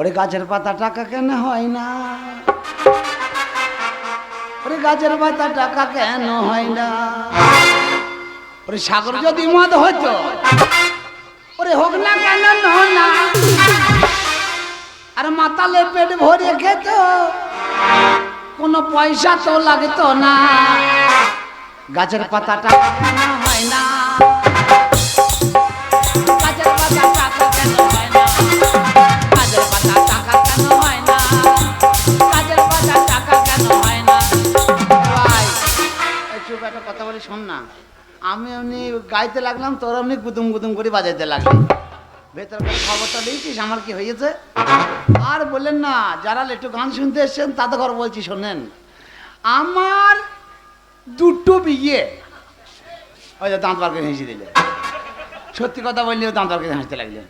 ওরে গাছের পাতা টাকা কেন হয় না, ওরে গাছের পাতা টাকা কেন হয় না, ওরে সাগর যদি মদ হইতো ওরে হোক না কেন না, আর মাতালে পেট ভরে খেত কোনো পয়সা তো লাগতো না, গাছের পাতা টাকা কেন হয় না, গাছের পাতা টাকা কেন হয় না, গাছের পাতা টাকা কেন হয় না, গাছের পাতা টাকা কেন হয় না। ভাই চুপ একটা কথা বলি শোন না, আমি এমনি গাইতে লাগলাম তোর এমনি গুদুম গুদুম করে বাজাইতে লাগলি, ভেতর করে খবরটা দিয়েছিস আমার কি হয়েছে। আর বললেন না যারা একটু গান শুনতে এসছেন তাদের ঘর বলছি শোনেন, আমার দুটো বিয়ে ওই যে দাঁত বার করে হেসে দিলে, সত্যি কথা বললেও দাঁত বার করে হাসতে লাগলেন।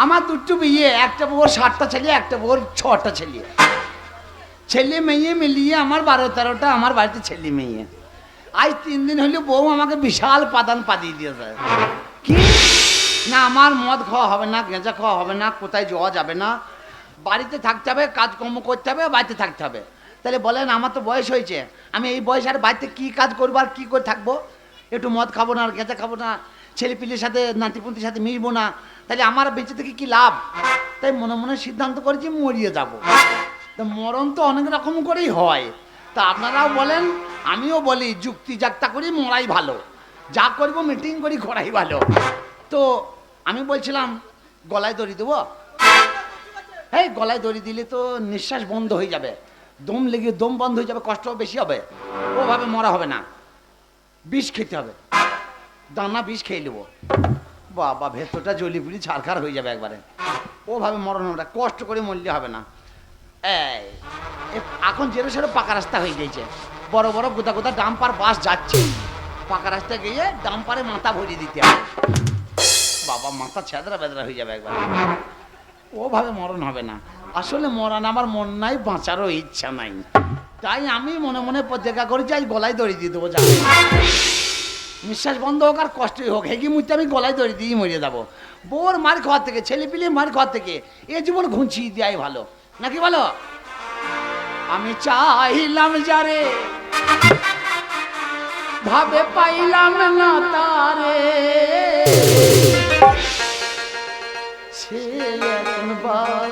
আমার দুটো বিয়ে, একটা বউর 7টা ছেলে, একটা বউর 6টা ছেলে, ছেলে মেয়ে মিলিয়ে আমার 12-13টা আমার বাড়িতে ছেলে মেয়ে। আজ 3 দিন হলে বউ আমাকে বিশাল পাদান পাদিয়ে দিয়েছে, কি না আমার মদ খাওয়া হবে না, গেঁজা খাওয়া হবে না, কোথায় যাওয়া যাবে না, বাড়িতে থাকতে হবে, কাজকর্ম করতে হবে, বাড়িতে থাকতে হবে। তাহলে বলেন আমার তো বয়স হয়েছে, আমি এই বয়সে আর বাড়িতে কী কাজ করবো আর কী করে থাকবো, একটু মদ খাবো না আর গেঁজা খাবো না, ছেলেপিলের সাথে নাতিপুতির সাথে মিশবো না, তাহলে আমার বেঁচে থেকে কী লাভ। তাই মনে মনে সিদ্ধান্ত করেছি মরিয়ে যাবো। তা মরণ তো অনেক রকম করেই হয়, তা আপনারাও বলেন আমিও বলি যুক্তি যাত্রা করি মরাই ভালো, যা করবো মিটিং করি করাই ভালো। তো আমি বলছিলাম গলায় দড়ি দেবো, এই গলায় দড়ি দিলে তো নিঃশ্বাস বন্ধ হয়ে যাবে, দম লেগে দম বন্ধ হয়ে যাবে, কষ্ট বেশি হবে, ওভাবে মরা হবে না, বিষ খেতে হবে, দানা বিষ খেয়ে নেবো, বাবা ভেতরটা জ্বলি পুলি ছাড়খাড় হয়ে যাবে একবারে, ওভাবে মরণ হবে না, কষ্ট করে মরলে হবে না। এই এখন যেরো সেরো পাকা রাস্তা হয়ে গেছে, বড় বড় গোদা গোদা ডাম্পার বাস যাচ্ছে, পাকা রাস্তা গিয়ে ডাম্পারে মাথা ভরিয়ে দিতে হবে, বাবা মাথা ছেদরা বেদরা হয়ে যাবে একবার, ওভাবে মরণ হবে না। আসলে মরণ আমার মন নাই, বাঁচারও ইচ্ছা নাই, তাই আমি মনে মনে প্রতিজ্ঞা করেছি আজ গলায় দড়ি দিয়ে দেবো, যা নিঃশ্বাস বন্ধ হোক আর কষ্টই হোক, হেগি মুহূর্তে আমি গলায় দড়ি দিয়ে মরিয়ে যাবো, বোর মার খাওয়ার থেকে, ছেলে পিলে মার খাওয়ার থেকে এ জীবন ঘুঁচিয়ে দেওয়াই ভালো নাকি বলো। আমি চাইলাম যারে ভাবে পাইলাম না তারে, ছেলে এখন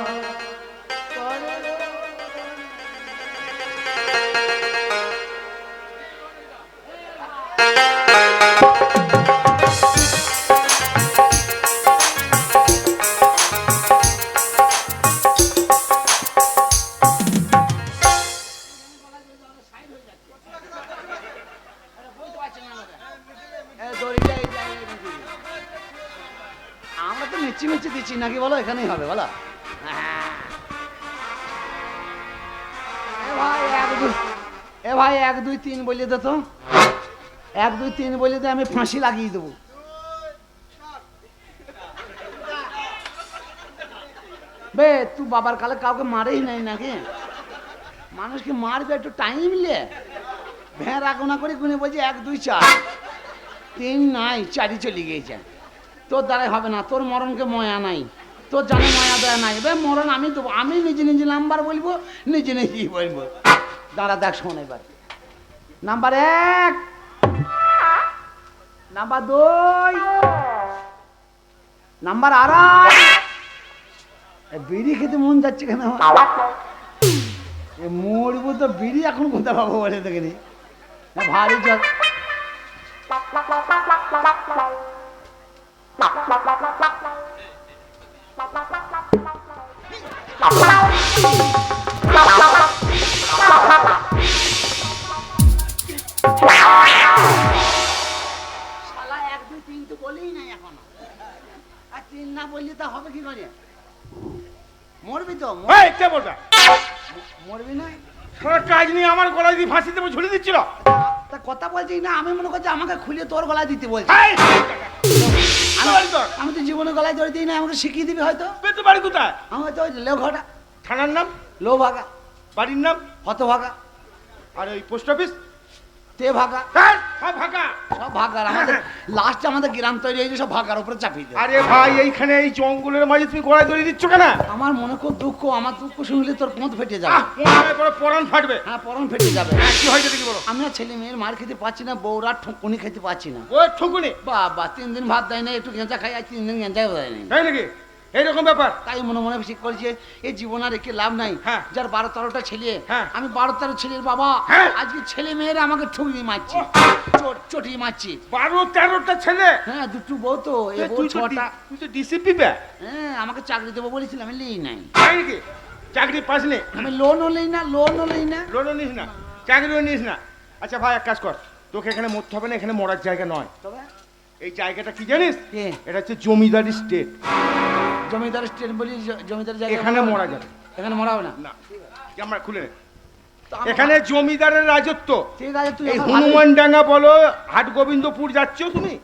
আমরা তো মেচি মেচি দিচ্ছি নাকি বলো, এখানেই হবে বলো। এ ভাই 1 2 3 বলে দে তো, 1 2 3 বলে দে, আমি ফাঁসি লাগিয়ে দেবো। বে তুই বাবার কালে কাউকে মারেই নাই নাকি, মানুষকে মারবে একটু টাইম নিয়ে, ভেড়া গোনা করে গুনে বলছি 1 2 4, 3 নাই 4ই চলে গিয়েছে, তোর দ্বারাই হবে না, তোর মরণকে ময়া নাই, তোর জানে ময়া দেয়া নাই, বে মরণ আমি দেবো, আমি নিজে নিজে নাম্বার বলবো, নিজে নিজেই বলবো। দাঁড়া দেখ শোন এবার, নাম্বার 1, নাম্বার 2, নাম্বার 2.5, বিড়ি খেতে মন যাচ্ছে কেন, মরবো তো বিড়ি এখন কোথা পাবো বলে দেখিনি, ভারী জল শালা 1 2 3 তো বলেই নাই এখনো, আর 3 না বললে তা হবে কি করে, মরবি তো মরবি না, কাজ নিয়ে আমার গলায় দিয়ে ফাঁসি দেবো ঝুলে দিচ্ছিল, তা কথা বলছি না, আমি মনে করছি আমাকে খুলে তোর গলায় দিতে বলছি, আমি তো জীবনে গলায় ধরে দিই না, আমাকে শিখিয়ে দিবি হয়তো। বাড়ি কোথায়? আমি হয়তো ওই লেওঘাটা, থানার নাম লোভাগা, বাড়ির নাম হতভাগা, আর ওই পোস্ট অফিস তে ভাগা হ্যাঁ, সব ফাঁকা। সব ভাগার আমাদের লাস্টে আমাদের গ্রাম তৈরি হয়েছে সব ভাগার উপরে চাপিয়ে দেয়। আরে ভাই এইখানে এই জঙ্গলের মাঝে তুমি গলায় দড়ি দিচ্ছ কেন? আমার মনে খুব দুঃখ, আমার দুঃখ শুনলে তোর পোঁত ফেটে যাবে। পরান ফাটবে। হ্যাঁ পরম ফেটে যাবে। কি হয়েছে দেখি বলো। আমি আর ছেলে মেয়ের মার খেতে পাচ্ছি না, বউরা ঠুকুনি খেতে পাচ্ছি না। ও ঠুকুনি বাবা 3 দিন ভাত দেয় না, একটু গেঁজা খাই আর 3 দিন গেঁজাও দেয় না। তাই নাকি? এইরকম ব্যাপার। তাই মনে মনে ঠিক করেছে এই জীবন আর রেখে লাভ নাই। হ্যাঁ। যার 12-13টা ছেলে, হ্যাঁ। আমি 12-13 ছেলের বাবা। হ্যাঁ। আজকে ছেলে মেয়েরা আমাকে ঠুকরি মারছি, চটিয়ে মারছি। 12-13টা ছেলে। হ্যাঁ দুটো বউ তো, এ বউ তুই 6টা। তো ডিসিপি বে। হ্যাঁ আমাকে চাকরি দেবো বলেছিলাম, আমি লিই নাই। তাই নাকি? চাকরি পাসনি? আমি লোনও লই না, লোনও লই না। লোনও নিস না, চাকরিও নিস না। আচ্ছা ভাই এক কাজ কর, তোকে এখানে মরতে হবে না, এখানে মরার জায়গা নয়। তবে এই জায়গাটা কি জানিস? কে? এটা হচ্ছে জমিদারি স্টেট। জমিদার স্টেট বলি, জমিদার জায়গা এখানে মরা যাবে এখানে মরা হবে না। না, আমরা খুলে নে। তো আমার- এখানে জমিদারের রাজত্ব। ঠিক আছে তুই এই আমার হনুমান ডাঙ্গা বলো, হাট গোবিন্দপুর যাচ্ছ তুমি?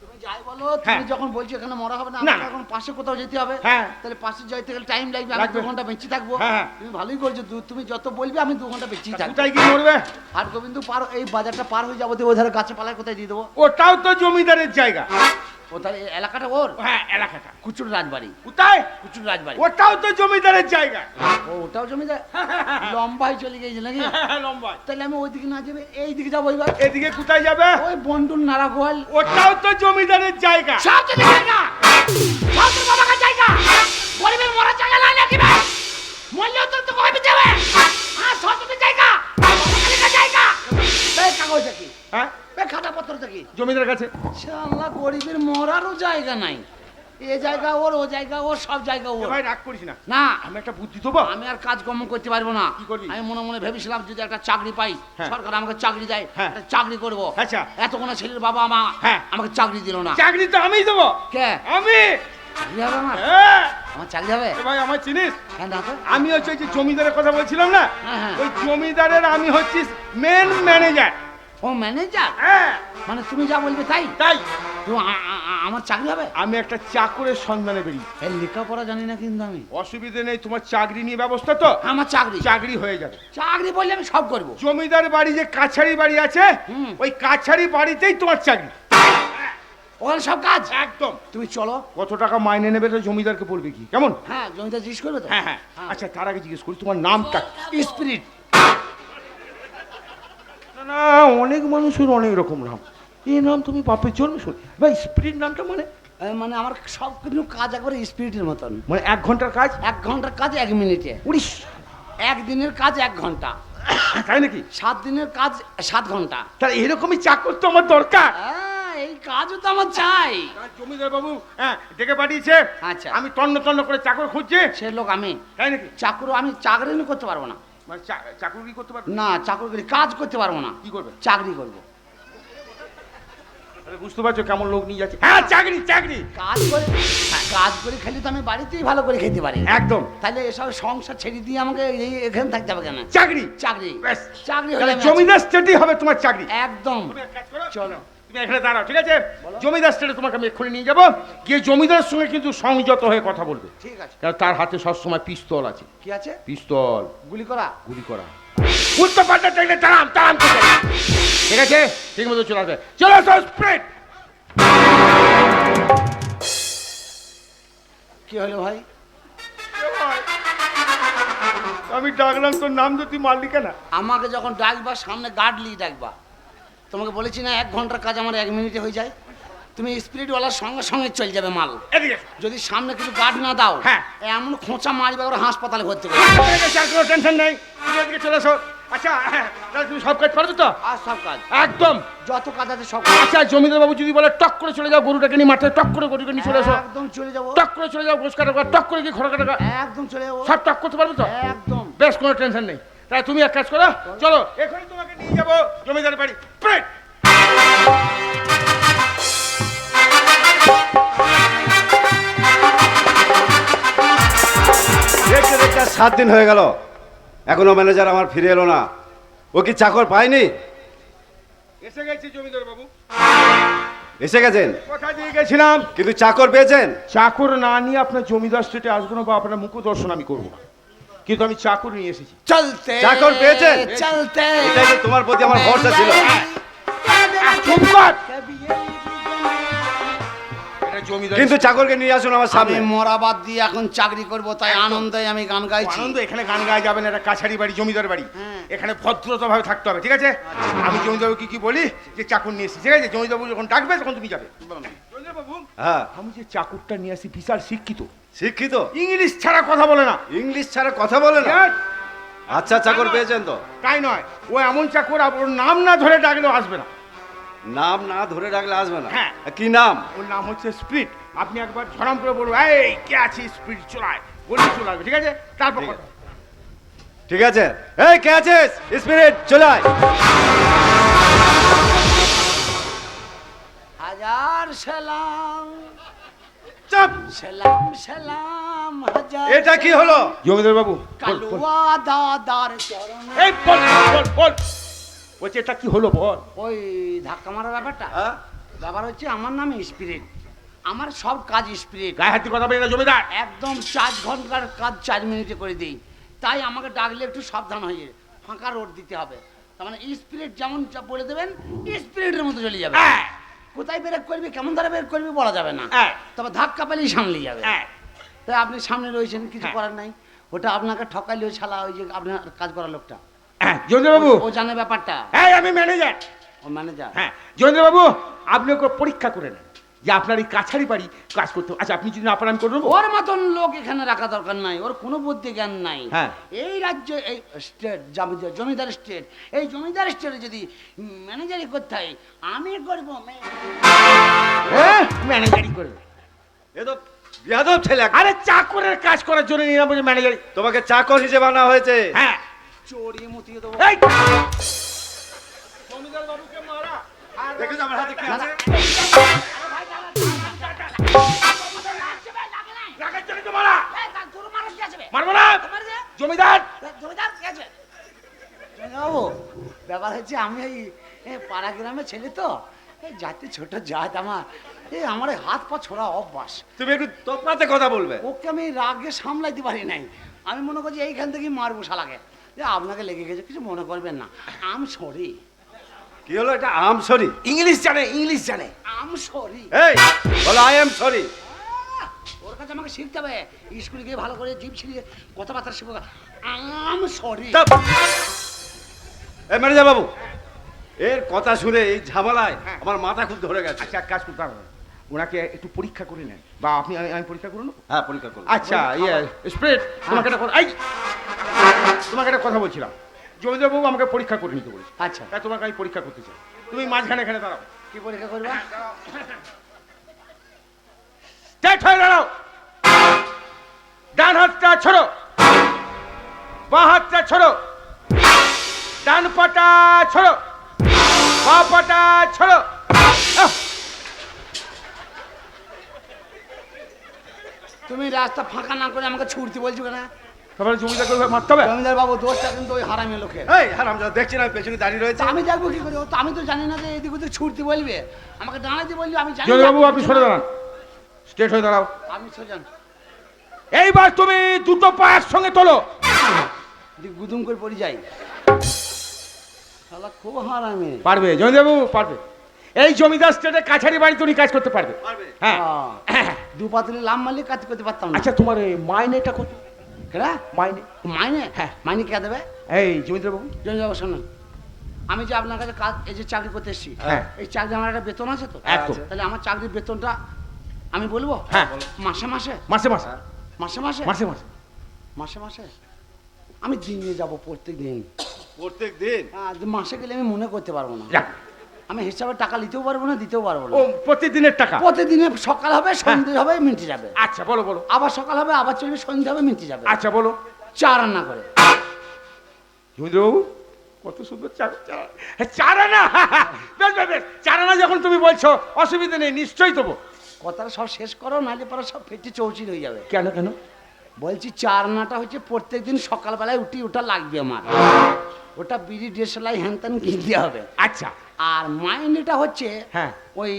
তুমি যাই বলো, হ্যাঁ। তুমি যখন বলছো এখানে মরা হবে না, না, আমাকে না। এখন পাশে কোথাও যেতে হবে। হ্যাঁ। তাহলে পাশে যাইতে গেলে টাইম লাগবে, আমি লাগবে। 2 ঘন্টা বেঁচে থাকবো। হ্যাঁ, হ্যাঁ। তুমি ভালোই করছো, তুমি যত বলবে আমি 2 ঘন্টা বেঁচেই থাকবো। কোথায় গিয়ে মরবে? আর গোবিন্দ পার, এই বাজারটা পার হয়ে যাবো, ওই ধারে গাছে পালায় কোথায় দিয়ে দেবো? ওটাও তো জমিদারের জায়গা। ও তাহলে এই এলাকাটা ওর? হ্যাঁ, এলাকাটা। কুচুর রাজবাড়ি, কোথায়? কুচুর রাজবাড়ি। ওটাও তো জমিদারের জায়গা। ও ওটাও জমিদার? লম্বাই চলে গেছে নাকি? লম্বা। তাহলে আমি ওইদিকে না যাবে এই দিকে যাবো এবার। এদিকে কোথায় যাবে? ওই বন্টুর নারাগোয়াল। ওটাও তো জমিদারের জায়গা। সব যদি জায়গা, সব তোর বাবাকার জায়গা। গরিবের মরার জায়গা নাই নাকি ভাই? মরলেও তোর তো কবে যাবে? হ্যাঁ সব তোর জায়গা, বাবাকার জায়গা। এই কাগজ দেখি, হ্যাঁ, এই খাতা পত্র দেখি। জমিদারের কাছে। শালা গরিবের মরারও জায়গা নাই। এ জায়গা ওর, ও জায়গা ওর, সব জায়গা ওর। ভাই রাগ করিস না, না আমি একটা বুদ্ধি দেবো। আমি আর কাজকর্ম করতে পারবো না। কি করবি? আমি মনে মনে ভেবেছিলাম যদি একটা চাকরি পাই, হ্যাঁ। সরকার আমাকে চাকরি দেয়, হ্যাঁ। একটা চাকরি করবো। আচ্ছা। এতক্ষণ ছেলের বাবা মা হ্যাঁ। আমাকে চাকরি দিল না। চাকরি তো আমিই দেবো। কে? আমি। চাকরি হবে আমার? হ্যাঁ। আমার চাকরি হবে? এ ভাই আমার চিনিস? হ্যাঁ না তো। আমি হচ্ছে ওই যে জমিদারের কথা বলছিলাম না, হ্যাঁ, হ্যাঁ। ওই জমিদারের আমি হচ্ছি মেন ম্যানেজার। ও ম্যানেজার? হ্যাঁ, মানে তুমি যা বলবে তাই? তাই তো আমার চাকরি হবে? আমি একটা চাকরের সন্ধানে বেরিয়ে। এই লেখাপড়া জানি না কিন্তু আমি। অসুবিধে নেই, তোমার চাকরি নিয়ে ব্যবস্থা তো? আমার চাকরি? চাকরি হয়ে যাবে। চাকরি বললে আমি সব করবো। জমিদার বাড়ি যে কাছারি বাড়ি আছে, হুম। ওই কাছারি বাড়িতেই তোমার চাকরি। ওখানে সব কাজ? একদম। তুমি চলো। কত টাকা মাইনে নেবে তো জমিদারকে বলবে কি, কেমন? হ্যাঁ জমিদার জিজ্ঞেস করবে তো? হ্যাঁ হ্যাঁ। আচ্ছা তার আগে জিজ্ঞেস করি তোমার নামটা কি? স্পিরিট। না না, অনেক মানুষের অনেক রকম নাম। এই নাম তুমি বাপের জন্মে শুনি ভাই। স্পিরিট নামটা মানে? মানে আমার সব কিছু কাজ একবারে স্পিরিটের মতন। মানে 1 ঘন্টার কাজ? 1 ঘন্টার কাজ 1 মিনিটে। উড়িস। 1 দিনের কাজ 1 ঘন্টা। তাই নাকি? 7 দিনের কাজ 7 ঘন্টা। তাহলে এরকমই চাকর তো আমার দরকার। এই কাজও তো আমার চাই। জমিদার বাবু হ্যাঁ ডেকে পাঠিয়েছে। আচ্ছা। আমি তন্ন তন্ন করে চাকর খুঁজছি। সে লোক আমি। তাই নাকি? চাকরি আমি চাকরি করতে পারবো না। মানে চাকর কি করতে পারবে? না চাকরি কাজ করতে পারবো না। কি করবে? চাকরি করবো। আরে বুঝতে পারছো কেমন লোক নিয়ে যাচ্ছে? হ্যাঁ চাকরি চাকরি। কাজ করে খেলে তো আমি বাড়িতেই ভালো করে খেতে পারি। একদম। তাহলে এসব সংসার ছেড়ে দিয়ে আমাকে এখানে থাকতে হবে কেন? চাকরি চাকরি। ব্যাস। চাকরি তাহলে হলে আমি জমিদার স্টেটই হবে তোমার চাকরি। আছি। একদম। তুমি এক কাজ করো, চলো। তুমি এখানে দাঁড়াও, ঠিক আছে? জমিদার স্টেটে তোমাকে আমি এক্ষুনি নিয়ে যাবো। গিয়ে জমিদারের সঙ্গে কিন্তু সংযত হয়ে কথা বলবে, ঠিক আছে। কারণ তার হাতে সবসময় পিস্তল আছে। কি আছে? পিস্তল। গুলি করা? গুলি করা। উল্টো পাল্টা চাইলে তাড়াম তাড়াম করে। ঠিক আছে, ঠিক মতো চলে আসবে। চলো স্প্রেড। কি হলো ভাই? আমি ডাকলাম তোর নাম তো তুই মারলি কেন? আমাকে যখন ডাকবা সামনে গার্ডলি ডাকবা। তোমাকে বলেছি না 1 ঘন্টার কাজ আমার 1 মিনিটে হয়ে যায়। তুমি স্পিরিটওয়ালার সঙ্গে সঙ্গে চলে যাবে মাল। এদিকে যদি সামনে কিছু গার্ড না দাও, হ্যাঁ। এমন খোঁচা মারবে ওরা হাসপাতালে ভর্তি করবে। কোনো টেনশন নেই, তুমি এদিকে চলে এসো। আচ্ছা তাহলে তুমি সব কাজ পারবে তো? আর সব কাজ একদম। যত কাজ আছে সব কাজ। আচ্ছা জমিদার বাবু যদি বলে টক করে চলে যাও গরুটাকে নিয়ে মাঠে, টক করে গরুকে নিয়ে চলে এসো। একদম চলে যাবো। টক করে চলে যাও গোস কাটা, টক করে গিয়ে খড় কাটা, একদম চলে যাবো। সব টক করতে পারবে তো? একদম। বেশ, কোনো টেনশন নেই। তাই তুমি এক কাজ করো, চলো এখনই তোমাকে নিয়ে যাবো জমিদার বাড়ি। স্প্রেড। দেখতে দেখতে আর 7 দিন হয়ে গেল, এখনো ম্যানেজার আমার ফিরে এলো না। ও কি চাকর পায়নি? এসে গেছি জমিদার বাবু। এসে গেছেন? কথা দিয়ে গেছিলাম, কিন্তু চাকর পেয়েছেন? চাকর না নিয়ে আপনার জমিদার স্টেটে আসবো না বা আপনার মুখ দর্শন আমি করবো না। কিন্তু আমি চাকর নিয়ে এসেছি। চলতে চাকর পেয়েছেন? চলতে এটাই তো তোমার প্রতি আমার ভরসা ছিল। চুপ কর। এটা জমিদার। কিন্তু চাকরকে নিয়ে আসুন আমার আমি সামনে। মরাবাদ দিয়ে এখন চাকরি করব, তাই আনন্দে আমি গান গাইছি। আনন্দ, এখানে গান গাওয়া যাবে না, এটা কাছারি বাড়ি, জমিদার বাড়ি। হ্যাঁ। এখানে ভদ্রতা ভাবে থাকতে হবে, ঠিক আছে? আমি জমিদারবাবুকে কি বলি যে চাকর নিয়ে এসেছি, ঠিক আছে? জমিদারবাবু যখন ডাকবে তখন তুমি যাবে। জমিদারবাবু, হ্যাঁ, আমি যে চাকরটা নিয়ে আসি বিশাল শিক্ষিত, শিক্ষিত, ইংলিশ ছাড়া কথা বলে না। ইংলিশ ছাড়া কথা বলে না। Yes? আচ্ছা, চাকর পেয়েছেন তো? তাই নয়, ও এমন চাকর ওর নাম না ধরে ডাকলেও আসবে না। নাম না ধরে ডাকলে আসবে না? হ্যাঁ। কি নাম? ওর নাম হচ্ছে স্প্রিট। আপনি একবার ঝড়াম করে বলবো, এই কে আছিস, স্প্রিট চলায়, বলি চলে আসবে, ঠিক আছে? তারপর ঠিক কথা। ঠিক আছে। এই কে আছিস? স্পিরিট চলে আয়। হাজার সালাম চুপ। সালাম সালাম হাজার। এটা কি হলো? জমিদার বাবু, কালুয়া দাদার চরণে। এই বল বল বল, বলছে এটা কি হলো বল। ওই ধাক্কা মারার ব্যাপারটা, হ্যাঁ? ব্যাপার হচ্ছে আমার নাম স্পিরিট, আমার সব কাজ স্পিরিট। গায়ে হাতি কথা বলে না জমিদার। একদম 4 ঘন্টার কাজ 4 মিনিটে করে দিই, তাই আমাকে ডাকলে একটু সাবধান হয়ে ফাঁকা রোড দিতে হবে। তার মানে স্পিরিট যেমন যা বলে দেবেন স্পিরিটের মতো চলে যাবে। হ্যাঁ। কোথায় ব্রেক করবি, কেমন ধারে ব্রেক করবি বলা যাবে না, হ্যাঁ। তবে ধাক্কা পেলেই সামলে যাবে। হ্যাঁ। তাই আপনি সামনে রয়েছেন, কিছু হ্যাঁ। করার নাই। ওটা আপনাকে ঠকাইলে ওই শালা, ওই যে আপনার কাজ করার লোকটা, জমিদার বাবু, ও জানে ব্যাপারটা, হ্যাঁ আমি ম্যানেজার। ও ম্যানেজার। হ্যাঁ জমিদার বাবু, আপনি ওকে পরীক্ষা করে নেন যে আপনার এই কাছারি বাড়ি কাজ করতে। আচ্ছা আপনি যদি না পারেন করে দেবো। ওর মতন লোক এখানে রাখা দরকার নাই, ওর কোনো বুদ্ধি জ্ঞান নাই। হ্যাঁ। এই রাজ্যে, এই স্টেট, জমিদার স্টেট, এই জমিদার স্টেটে যদি ম্যানেজারি করতে হয় আমি করবো। হ্যাঁ ম্যানেজারই করবে। এ তো বিয়াদব ছেলে একটা। আরে চাকরের কাজ করার জন্য নিলাম বলে ম্যানেজার। তোমাকে চাকর হিসেবে আনা হয়েছে। হ্যাঁ। চড়িয়ে মুতিয়ে দেবো। এই জমিদার বাবুকে মারা। দেখেছো আমার হাতে কি আছে? রাগের জন্য তো মারা। মারবো না। জমিদার। বাবু, ব্যাপার হচ্ছে আমি এই পাড়া গ্রামের ছেলে তো, এই জাতি ছোট জাত আমার, এই আমার এই হাত পা ছোড়া অভ্যাস। তুমি একটু তৎপাতে কথা বলবে। ওকে আমি রাগে সামলাইতে পারি নাই, আমি মনে করছি এইখান থেকেই মারবো শালাকে। যে আপনাকে লেগে গেছে, কিছু মনে করবেন না, আম সরি। কি হলো এটা? আম সরি? ইংলিশ জানে, ইংলিশ জানে। আম সরি। এই বলো আই এম সরি। ওর কাছে আমাকে শিখতে হবে, স্কুলে গিয়ে ভালো করে জিভ ছিলিয়ে কথাবার্তা শিখবো। আম সরি। এই ম্যানেজার বাবু, এর কথা শুনে এই ঝামেলায় আমার মাথা খুব ধরে গেছে। আচ্ছা এক কাজ করতে হবে, ওনাকে একটু পরীক্ষা করে নেন, বা আপনি আমি পরীক্ষা করে নেবো। হ্যাঁ, পরীক্ষা করুন। আচ্ছা ইয়ে স্প্রেড, তোমাকে একটা কথা, এই তোমাকে একটা কথা বলছিলাম। জমিদার বাবু আমাকে পরীক্ষা করে নিতে বলেছে। আচ্ছা, তাই তোমাকে আমি পরীক্ষা করতে চাই। তুমি মাঝখানে এখানে দাঁড়াও। কি পরীক্ষা করবা? স্ট্রেট হয়ে দাঁড়াও। ডান হাতটা ছড়ো, বাঁ হাতটা ছড়ো, ডান পাটা ছড়ো, বাঁ পাটা ছড়ো। তুমি রাস্তা ফাঁকা না করে আমাকে ছুটতে বলছো কেন? তারপরে জমিদার করে মারতে হবে। জমিদার বাবু, দোষটা কিন্তু ওই হারামি লোকের। এই হারামজাদা, দেখছি না পেছনে দাঁড়িয়ে রয়েছে। তা আমি দেখবো কি করে? ও তো, আমি তো জানি না যে এদিক ওদিক ছুটতে বলবে, আমাকে দাঁড়াতে বলবে, আমি জানি না। জমিদার বাবু আপনি সরে দাঁড়ান, স্ট্রেট হয়ে দাঁড়াও। আমি সোজান এইবার তুমি দুটো পা একসঙ্গে তোলো। গুদুম করে পড়ে যাই, শালা খুব হারামি। পারবে জমিদার বাবু, পারবে। এই জমিদার স্টেটে কাছারি বাড়িতে উনি কাজ করতে পারবে। পারবে? হ্যাঁ। দু পাতলে লাম মারলে কাজ করতে পারতাম না। আচ্ছা তোমার এই মাইনেটা কত? কেডা? মাইনে? মাইনে? হ্যাঁ, মাইনে কে দেবে? এই জমিদার বাবু। জমিদার বাবু শোনেন, আমি যে আপনার কাছে কাজ, এই যে চাকরি করতে এসেছি, হ্যাঁ। এই চাকরি আমার একটা বেতন আছে তো? একদম। তাহলে আমার চাকরির বেতনটা আমি বলবো? হ্যাঁ। মাসে মাসে? মাসে মাসে? মাসে মাসে? মাসে মাসে? মাসে মাসে আমি দিনে যাব প্রত্যেক দিন। প্রত্যেক দিন? হ্যাঁ, মাসে গেলে আমি মনে করতে পারবো না, যাক। আমি হিসাবে টাকা নিতেও পারবো না, দিতেও পারবো না। ও প্রতিদিনের টাকা? প্রতিদিনে সকাল হবে, সন্ধ্যে হবে, মিটে যাবে। আচ্ছা বলো বলো। আবার সকাল হবে, আবার চলবে, সন্ধ্যে হবে, মিটে যাবে। আচ্ছা বলো। চা রান্না করে। জমিদার বাবু কত সুন্দর চার আনা। বেশ বেশ বেশ, চার আনা যখন তুমি বলছো অসুবিধা নেই, নিশ্চয়ই দেবো। কথাটা সব শেষ করো, নাহলে পরে সব ফেটে চৌচির হয়ে যাবে। কেন কেন? বলছি চার আনাটা হচ্ছে প্রত্যেকদিন সকালবেলায় উঠি, ওটা লাগবে আমার। ওটা বিড়ি দেশলাই হ্যান ত্যান কিনতে হবে। আচ্ছা। আর মাইনেটা হচ্ছে হ্যাঁ। ওই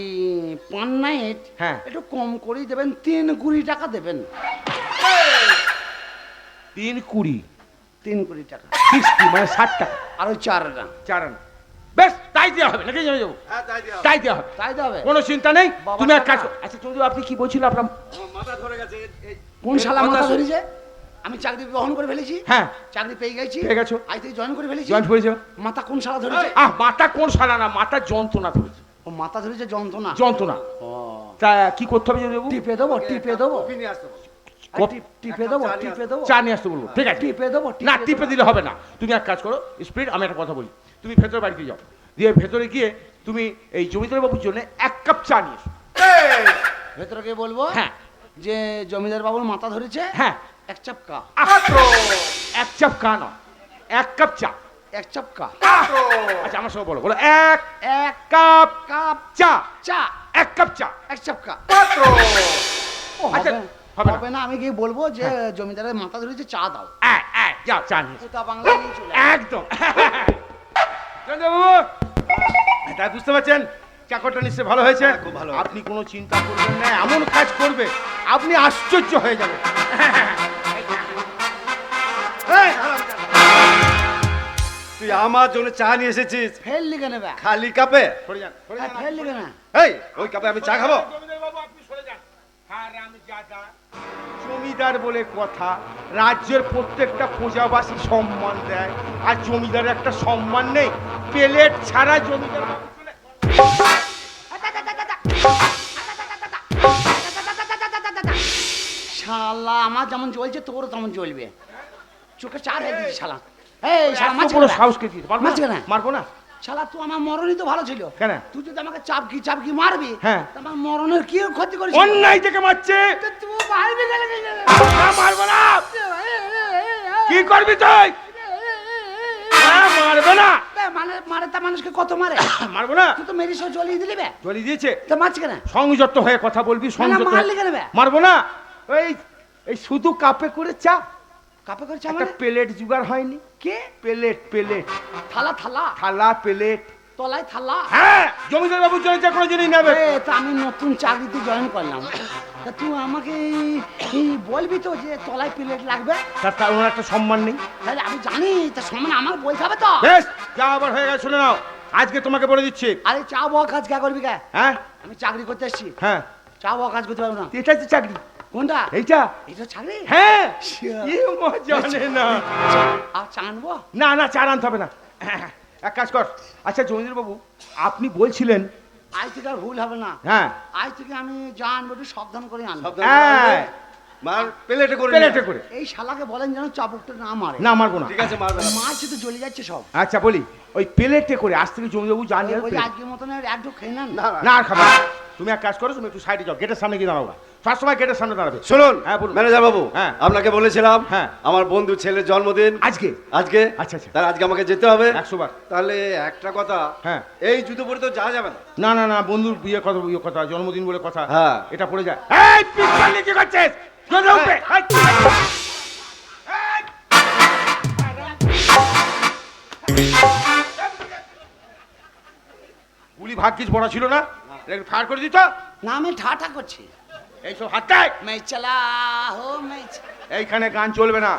পান নাইট, হ্যাঁ। একটু কম করেই দেবেন, 3 কুড়ি টাকা দেবেন। 3 20? 3 কোটি টাকা 60 মানে 60 টাকা আর ওই 4 আনা। 4 আনা। বেশ তাই দেওয়া হবে নাকি জমি দেবো? হ্যাঁ তাই দিয়া তাই দেওয়া হবে, তাই তো হবে। কোনো চিন্তা নেই। বাবা তুমি এক টাকা। কাজ করো। আচ্ছা জমি দেবো, আপনি কি বলছিলেন আপনার? আমার মাথা ধরে গেছে কোন শালা কথা মাথা শুনে- ধরেছে? আমি চাকরি গ্রহণ করে ফেলেছি, হ্যাঁ চাকরি পেয়ে গেছি, পেয়ে গেছো। আজ থেকে জয়েন করে ফেলেছি। জয়েন্ট হয়েছে। মাথা কোন শালা ধরেছে? মাথা কোন শালা না, মাথা যন্ত্রণা ধরেছে, ও মাথা ধরেছে যন্ত্রণা। যন্ত্রণা। ও তা কি করতে হবে জমি দেবো? টিপে দেবো, টিপে দেবো, কফি নিয়ে আসতে বলো। টিপে দেবো, টিপে দেবো, চা নিয়ে আসতে বলবো, ঠিক আছে? টিপে দেবো, না টিপে দিলে হবে না, তুমি এক কাজ করো স্পিড, আমি একটা কথা বলি, তুমি ভেতরে বাড়িতে যাও, দিয়ে ভেতরে গিয়ে তুমি এই জমিদার বাবুর জন্য 1 কাপ চা নিয়ে এসো। ভেতরে গিয়ে বলবো হ্যাঁ যে জমিদার বাবুর মাথা ধরেছে, হ্যাঁ, 1 চাপকা, 1 চাপ চা নয়, 1 কাপ চা। 1 চাপকা, আচ্ছা আমার সঙ্গে বলো, বলো 1 1 কাপ কাপ চা, চা, 1 কাপ চা। 1 চাপকা। ও, আচ্ছা, হবে হবে না। হবে না, আমি গিয়ে বলবো যে জমিদারের মাথা ধরেছে, চা দাও। যাও চা নিয়ে এসো। কোথা বাংলায় নিয়ে চলে আয়। একদম বাবু, তাই বুঝতে পারছেন চাকরটা নিশ্চয়ই ভালো হয়েছে। হ্যাঁ, খুব ভালো হয়েছে। আপনি কোনো চিন্তা করবেন না, এমন কাজ করবে আপনি আশ্চর্য হয়ে যাবেন। এই, তুই আমার জন্য চা নিয়ে এসেছিস ফেল লিখে নেবে, খালি কাপে? সরে যান, সরে যান। ফেল লিখে না। এই ওই কাপে আমি চা খাবো? জমিদার বাবু আপনি সরে যান। হারামজাদা, জমিদার বলে কথা, রাজ্যের প্রত্যেকটা প্রজাবাসী সম্মান দেয়, আর জমিদারের একটা সম্মান নেই? প্লেট ছাড়া জমিদার বাবু চলে। শালা আমার যেমন চলছে তোরও তেমন চলবে, চোখে চার হয়ে দিচ্ছি শালা। এই শালা এত মাঝখানে বড় রাখ। সাহস কে দিয়েছে? মারবো না? মাঝখানে। মারবো না? শালা তুই আমার মরণই তো ভালো ছিল। কেন? তুই যদি আমাকে চাপকি চাপকি মারবি, হ্যাঁ। তা আমার মরণের কি ক্ষতি করিস? অন্যায় থেকে মারছে। তুই মারবি গেলে না, মারবো না। কি করবি তুই? হ্যাঁ, মারবে না। মানে মারে তা মানুষকে কত মারে? মারবো না। তুই তো মেরি সব জ্বলিয়ে দিলি বে, জলি দিয়েছে। তা মারছি কেন? সংযত হয়ে কথা বলবি, সংযত হয়ে- মারলি কেন বে? মারবো না। এই এই শুধু কাপে করে চা, কাপে করে একটা চামারে প্লেট জোগাড় হয়নি। কে? প্লেট, প্লেট, থালা থালা, থালা, প্লেট। তলায় থালা। হ্যাঁ, জমিদার বাবুর জন্য যে কোনো জিনিস নেবে। এ, তা আমি নতুন চাকরিতে জয়েন করলাম, তা তুই আমাকে এই বলবি তো যে তলায় প্লেট লাগবে? তার ওনার একটা সম্মান নেই। তাহলে আমি জানি, তা সমান আমার বলতে হবে তো। বেশ, যা আবার হয়ে গেছে শুনে নাও, আজকে তোমাকে বলে দিচ্ছি। আরে চা বয়া কাজ কে করবি কে? হ্যাঁ আমি চাকরি করতে এসেছি, হ্যাঁ, চা বয়া কাজ করতে পারবো না। এটাই তো চাকরি। কোনটা? এইটা? এটা চাকরি? হ্যাঁ। Sure. কি মজা জানে না। আর চা আনবো? না না, চার আনতে হবে না। এক কাজ কর। আচ্ছা জমিদার বাবু, আপনি বলছিলেন। আজ থেকে আর ভুল হবে না, হ্যাঁ, আজ থেকে আমি যা আনবো একটু সাবধান করে আনবো। সাবধান করে আনবে। মার প্লেটে করে নিয়ে প্লেটে আয়। করে। এই শালাকে বলেন যেন চাবুকটা না মারে। না, মারবো না। ঠিক আছে মারবে না। মাছ তো জ্বলে যাচ্ছে সব। আচ্ছা বলি, ওই প্লেটে করে আজ থেকে জমিদার বাবু জানি। ওই যে আজকের মতন এক ঢোক খেয়ে নেন। না, না। না আর খাবে না। তুমি এক কাজ করো, তুমি একটু সাইডে যাও, গেটের সামনে গিয়ে দাঁড়াও না। সবসময় গেটের সামনে দাঁড়াবে। শুনুন হ্যাঁ, বলুন। ম্যানেজার বাবু, হ্যাঁ। আপনাকে বলেছিলাম হ্যাঁ। আমার বন্ধু ছেলের জন্মদিন আজকে? আজকে আচ্ছা, আচ্ছা। তাহলে আজকে আমাকে যেতে হবে 100 বার। তাহলে একটা কথা, হ্যাঁ। এই জুতো পরে তো যাওয়া যাবে না। না না না, বন্ধুর বিয়ে কথা, জন্মদিন বলে কথা। হ্যাঁ। এটা পড়ে যায়। এই পিছন নিয়ে কি করছিস? জলদি উঠবে। এই, গুলি ভাগ্যিস বড় ছিল না, একটু ফায়ার করে দিত। না আমি ঠাঠা করছি। এইসব হাতটাই मैं चला हो मैं এইখানে গান চলবে না।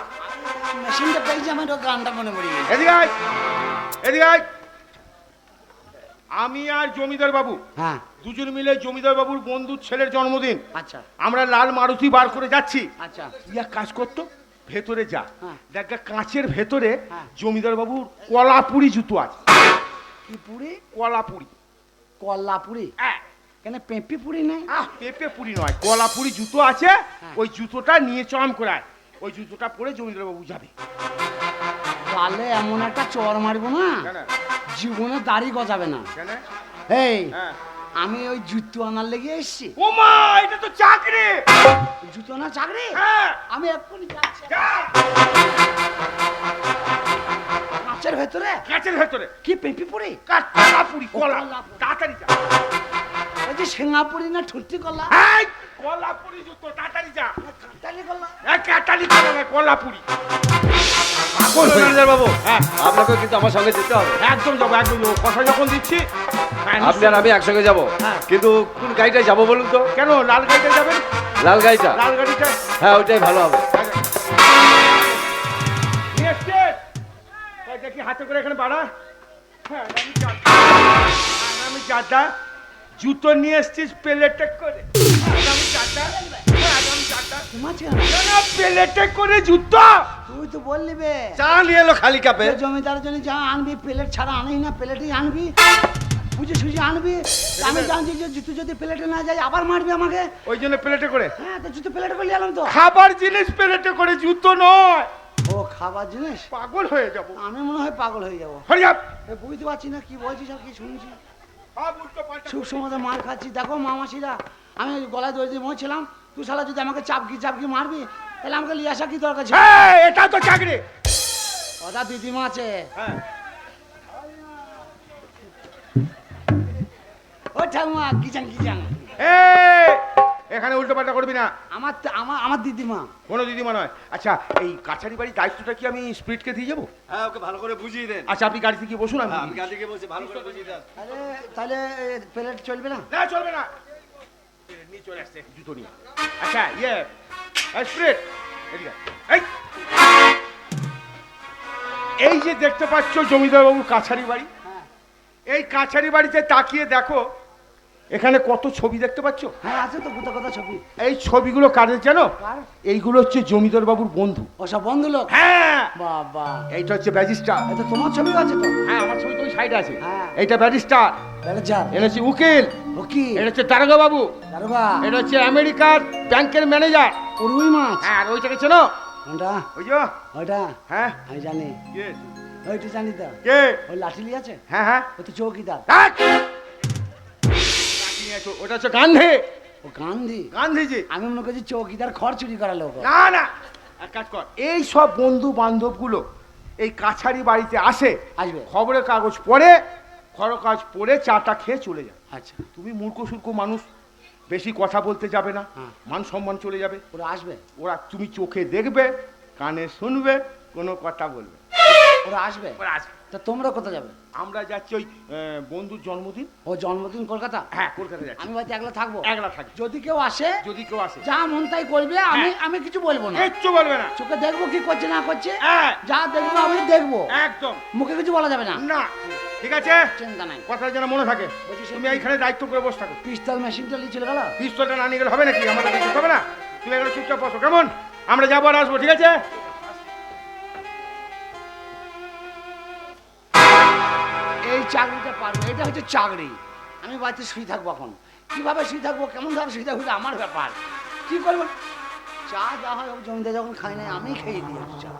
মেশিনটা পেয়েছি, আমার তো গানটা মনে পড়ে গেছে। এদিকে আয়, এদিকে আয়। আমি আর জমিদার বাবু হ্যাঁ, দুজন মিলে জমিদার বাবুর বন্ধুর ছেলের জন্মদিন, আচ্ছা আমরা লাল মারুতি বার করে যাচ্ছি। আচ্ছা। ইয়া কাজ করতো, ভেতরে যা, হ্যাঁ। দেখ কাঁচের ভেতরে হ্যাঁ। জমিদার বাবুর কলাপুরি জুতো আছে। কি পুরি? কলাপুরি। কল্লাপুরি? কেন পেঁপি পুরি নেই? পেঁপে পুরি নয়, কলাপুরি জুতো আছে। হ্যাঁ। ওই জুতোটা নিয়ে চম করায়, ওই জুতোটা পরে জমিদার বাবু যাবে। গালে এমন একটা চর মারবো না, কেন? জীবনে দাড়ি গজাবে না। কেন? এই হ্যাঁ। আমি ওই জুতো আনার লেগে এসছি। ও মা, এটা তো চাকরি। জুতো না চাকরি? হ্যাঁ। আমি এক্ষুনি যাচ্ছি। যা। কাঁচের ভেতরে কাঁচের ভেতরে কি পেঁপি পুরি? কলাপুরি, কলা। কলাপুরি। তাড়াতাড়ি যা। ওই যে সিঙ্গাপুরি না ঠুট্টি কলা? এই, কলাপুরি জুতো, তাড়াতাড়ি যা। কাঁটালি কলা? কাটালি কলা নয়, কলাপুরি। পাগল হয়ে ম্যানেজার বাবু, হ্যাঁ। আপনাকে কিন্তু আমার সঙ্গে যেতে হবে। একদম যাবো, একদম যাবো। কথা যখন দিচ্ছি। হ্যাঁ, আপনি আর আমি একসঙ্গে যাব, হ্যাঁ। কিন্তু কোন গাড়িটায় যাবো বলুন তো? কেন লাল গাড়িতে যাবেন? লাল গাড়িটা? লাল গাড়িটা হ্যাঁ ওইটাই ভালো হবে। নিয়ে এসছে। করে এখানে বাড়া। হ্যাঁ আমি চাটা জুতো নিয়ে এসছিস প্লেটে করে। আমি চাটা প্লেটে করে জুতো। তুই তো বললি বে চা নিয়ে এলো খালি কাপে। জমিদার জন্য যা আনবি প্লেট ছাড়া আনেই না, প্লেটেই আনবি, বুঝে সুঝে আনবি। আমি জানছি যে জুতো যদি প্লেটে না যায় আবার মারবি আমাকে, ওই জন্য প্লেটে করে। হ্যাঁ তো জুতো প্লেটে করে এলাম তো। খাবার জিনিস প্লেটে করে, জুতো নয়। ও খাবার জিনিস, পাগল হয়ে যাবো আমি মনে হয় পাগল হয়ে যাবো। হরিয়াপ বুঝতে পারছি না কি বলছিস আর কি শুনছি। সব উল্টো পাল্টা। সুখ সময় মার খাচ্ছি। দেখো মামাসিরা, আমি গলায় দড়ি দিয়ে মরছিলাম, তুই শালা যদি আমাকে চাপকি চাপকি মারবি তাহলে আমাকে লিয়ে আসা কি দরকার ছিল? হ্যাঁ, এটা তো চাকরি। ওটা দিদিমা আছে। হ্যাঁ ও ঠাকুমা কিচাং কিচাং। এই, এখানে উল্টো পাল্টা করবি না। আমার আমার আমার দিদিমা। কোনো দিদিমা নয়। আচ্ছা, এই কাছারি বাড়ির দায়িত্বটা কি আমি স্পিডকে দিয়ে যাবো? হ্যাঁ, ওকে ভালো করে বুঝিয়ে দেন। আচ্ছা, আপনি গাড়িতে গিয়ে বসুন। হ্যাঁ, আমি গাড়িতে বসে ভালো করে বুঝিয়ে দেন। আরে তাহলে প্লেট চলবে না? না, চলবে না। নিয়ে চলে আসছে জুতো নিয়ে। আচ্ছা, স্পিড এদিকে। এই যে দেখতে পাচ্ছ জমিদার বাবুর কাছারি বাড়ি, হ্যাঁ এই কাছারি বাড়িতে তাকিয়ে দেখো, এখানে কত ছবি দেখতে পাচ্ছ। হ্যাঁ আছে তো গোটা কথা ছবি। এই ছবিগুলো কাদের জানো? কার? এইগুলো হচ্ছে জমিদার বাবুর বন্ধু। ওসব বন্ধু লোক? হ্যাঁ, বাবা, এইটা হচ্ছে ব্যারিস্টার। এটা তোমার ছবি আছে তো? হ্যাঁ, আমার ছবি তো ওই সাইডে আছে। হ্যাঁ। এইটা ব্যারিস্টার, ম্যানেজার, এটা হচ্ছে উকিল, ওকি, এটা হচ্ছে দারোগা বাবু, দারোগা, এটা হচ্ছে আমেরিকার ব্যাংকের ম্যানেজার। রুই মাছ। হ্যাঁ, আর ওইটাকে চেনো? কোনটা? ওই যে, ওইটা হ্যাঁ, আমি জানি, কে? ওইটা জানি তো। কে? ওই লাঠিলি আছে, হ্যাঁ হ্যাঁ, ও তো চৌকিদার। ধ্যাৎ! লাঠি নিয়ে আছো, ওটা হচ্ছে গান্ধী। ও গান্ধী? গান্ধীজি। আমি মনে করছি চৌকিদার খড় চুরি করা লোক। না না, এক কাজ কর, এই সব বন্ধু বান্ধবগুলো এই কাছারি বাড়িতে আসে, আসবে। খবরের কাগজ পড়ে, পড়ে চাটা খেয়ে চলে যায়। আচ্ছা, তুমি মূর্খ সূর্খ মানুষ, বেশি কথা বলতে যাবে না, হ্যাঁ। মান সম্মান চলে যাবে। ওরা আসবে? ওরা তুমি চোখে দেখবে, কানে শুনবে, কোনো কথা বলবে। ওরা আসবে? ওরা আসবে। তা তোমরা কোথায় যাবে? আমরা যাচ্ছি ওই বন্ধুর জন্মদিন। ও জন্মদিন কলকাতা? হ্যাঁ, কলকাতা যাচ্ছি। আমি বাড়িতে একলা থাকবো? একলা থাকি। যদি কেউ আসে, যদি কেউ আসে, যা মন তাই করবে, আমি আমি কিছু বলবো না। কিচ্ছু বলবে না। চোখে দেখবো কি করছে না করছে, হ্যাঁ, যা দেখবো আমি দেখবো, একদম মুখে কিছু বলা যাবে না। না। ঠিক আছে, চিন্তা নাই। কথা যেন মনে থাকে। বলছি, তুমি এইখানে দায়িত্ব করে বসে থাকো। পিস্তল মেশিনটা নিয়ে চলে গেল। পিস্তলটা না নিয়ে গেলে হবে নাকি? আমাদের কিছু হবে না। তুমি এখানে চুপচাপ বসো, কেমন? আমরা যাবো আর আসবো, ঠিক আছে? এই চাকরিটা পারবো, এটা হচ্ছে চাকরি। আমি বাড়িতে শুয়ে থাকবো এখন। কিভাবে শুয়ে থাকবো, কেমন ভাবে শুয়ে থাকবো, এটা আমার ব্যাপার। কি করবো? চা যা হয় জমিদার যখন খাই নাই, আমি খেয়ে দিয়েছি চা।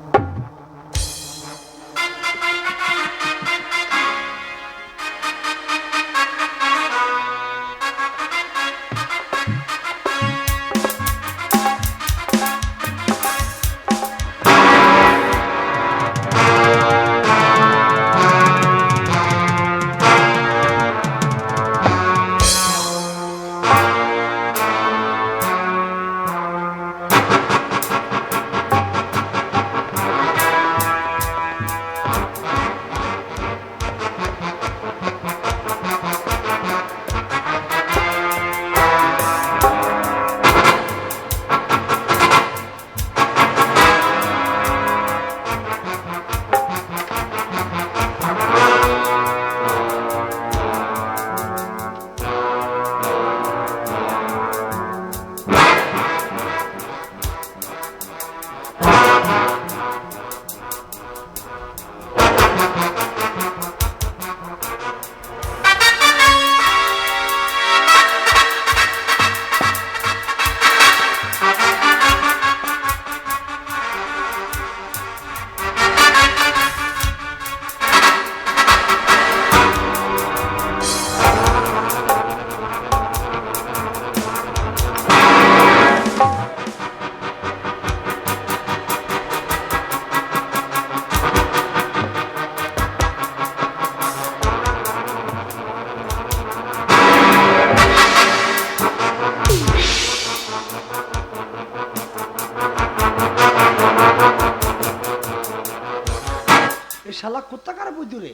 শালা কোত্থাকার বুদ্ধি রে।